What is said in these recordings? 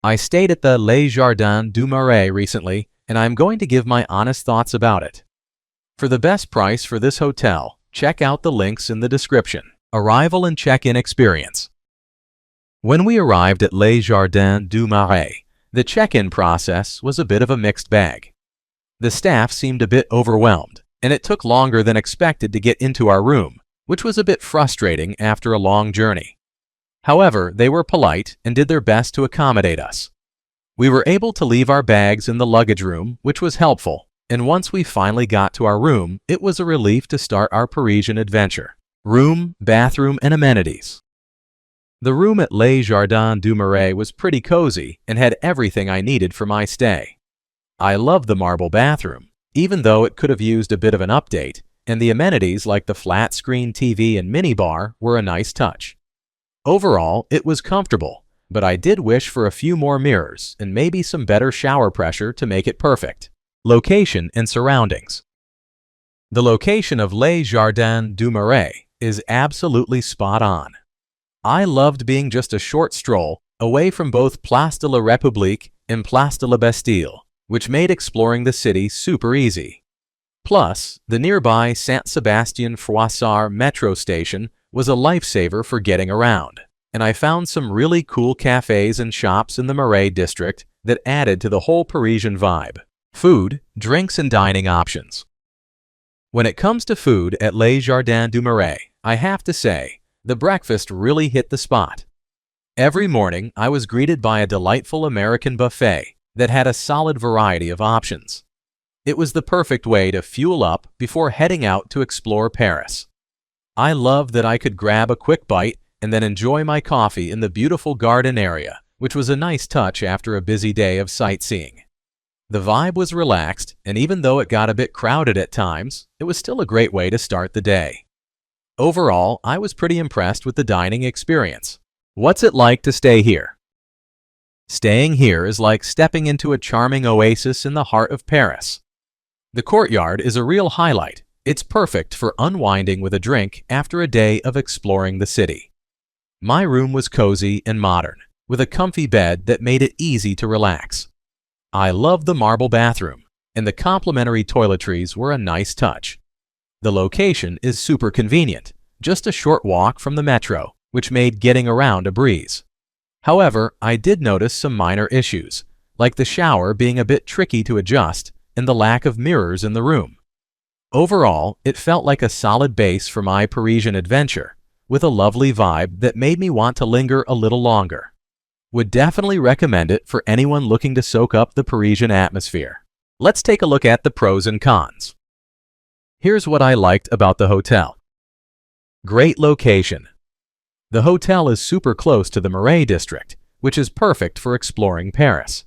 I stayed at the Les Jardins du Marais recently, and I'm going to give my honest thoughts about it. For the best price for this hotel, check out the links in the description. Arrival and check-in experience. When we arrived at Les Jardins du Marais, the check-in process was a bit of a mixed bag. The staff seemed a bit overwhelmed, and it took longer than expected to get into our room, which was a bit frustrating after a long journey. However, they were polite and did their best to accommodate us. We were able to leave our bags in the luggage room, which was helpful, and once we finally got to our room, it was a relief to start our Parisian adventure. Room, bathroom, and amenities. The room at Les Jardins du Marais was pretty cozy and had everything I needed for my stay. I loved the marble bathroom, even though it could have used a bit of an update, and the amenities like the flat-screen TV and minibar were a nice touch. Overall, it was comfortable, but I did wish for a few more mirrors and maybe some better shower pressure to make it perfect. Location and surroundings. The location of Les Jardins du Marais is absolutely spot on. I loved being just a short stroll away from both Place de la République and Place de la Bastille, which made exploring the city super easy. Plus, the nearby Saint-Sébastien-Froissart metro station was a lifesaver for getting around, and I found some really cool cafes and shops in the Marais district that added to the whole Parisian vibe. Food, drinks, and dining options. When it comes to food at Les Jardins du Marais, I have to say, the breakfast really hit the spot. Every morning, I was greeted by a delightful American buffet that had a solid variety of options. It was the perfect way to fuel up before heading out to explore Paris. I loved that I could grab a quick bite and then enjoy my coffee in the beautiful garden area, which was a nice touch after a busy day of sightseeing. The vibe was relaxed, and even though it got a bit crowded at times, it was still a great way to start the day. Overall, I was pretty impressed with the dining experience. What's it like to stay here? Staying here is like stepping into a charming oasis in the heart of Paris. The courtyard is a real highlight. It's perfect for unwinding with a drink after a day of exploring the city. My room was cozy and modern, with a comfy bed that made it easy to relax. I loved the marble bathroom, and the complimentary toiletries were a nice touch. The location is super convenient, just a short walk from the metro, which made getting around a breeze. However, I did notice some minor issues, like the shower being a bit tricky to adjust and the lack of mirrors in the room. Overall, it felt like a solid base for my Parisian adventure, with a lovely vibe that made me want to linger a little longer. Would definitely recommend it for anyone looking to soak up the Parisian atmosphere. Let's take a look at the pros and cons. Here's what I liked about the hotel. Great location. The hotel is super close to the Marais district, which is perfect for exploring Paris.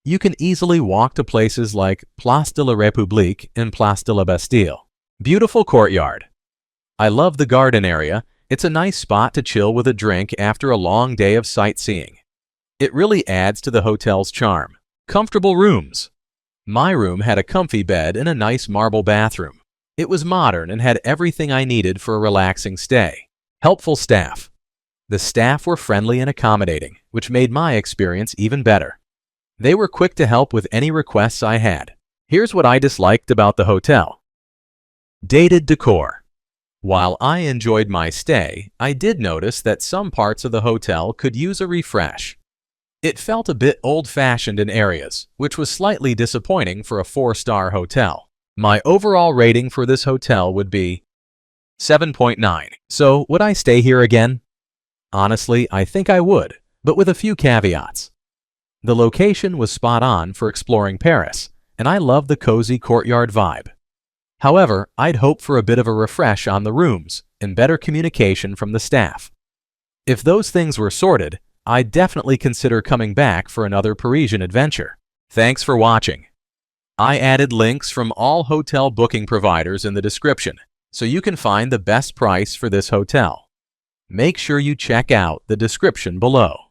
You can easily walk to places like Place de la République and Place de la Bastille. Beautiful courtyard. I love the garden area. It's a nice spot to chill with a drink after a long day of sightseeing. It really adds to the hotel's charm. Comfortable rooms. My room had a comfy bed and a nice marble bathroom. It was modern and had everything I needed for a relaxing stay. Helpful staff. The staff were friendly and accommodating, which made my experience even better. They were quick to help with any requests I had. Here's what I disliked about the hotel. Dated decor. While I enjoyed my stay, I did notice that some parts of the hotel could use a refresh. It felt a bit old-fashioned in areas, which was slightly disappointing for a 4-star hotel. My overall rating for this hotel would be 7.9. So, would I stay here again? Honestly, I think I would, but with a few caveats. The location was spot on for exploring Paris, and I love the cozy courtyard vibe. However, I'd hope for a bit of a refresh on the rooms and better communication from the staff. If those things were sorted, I'd definitely consider coming back for another Parisian adventure. Thanks for watching. I added links from all hotel booking providers in the description, so you can find the best price for this hotel. Make sure you check out the description below.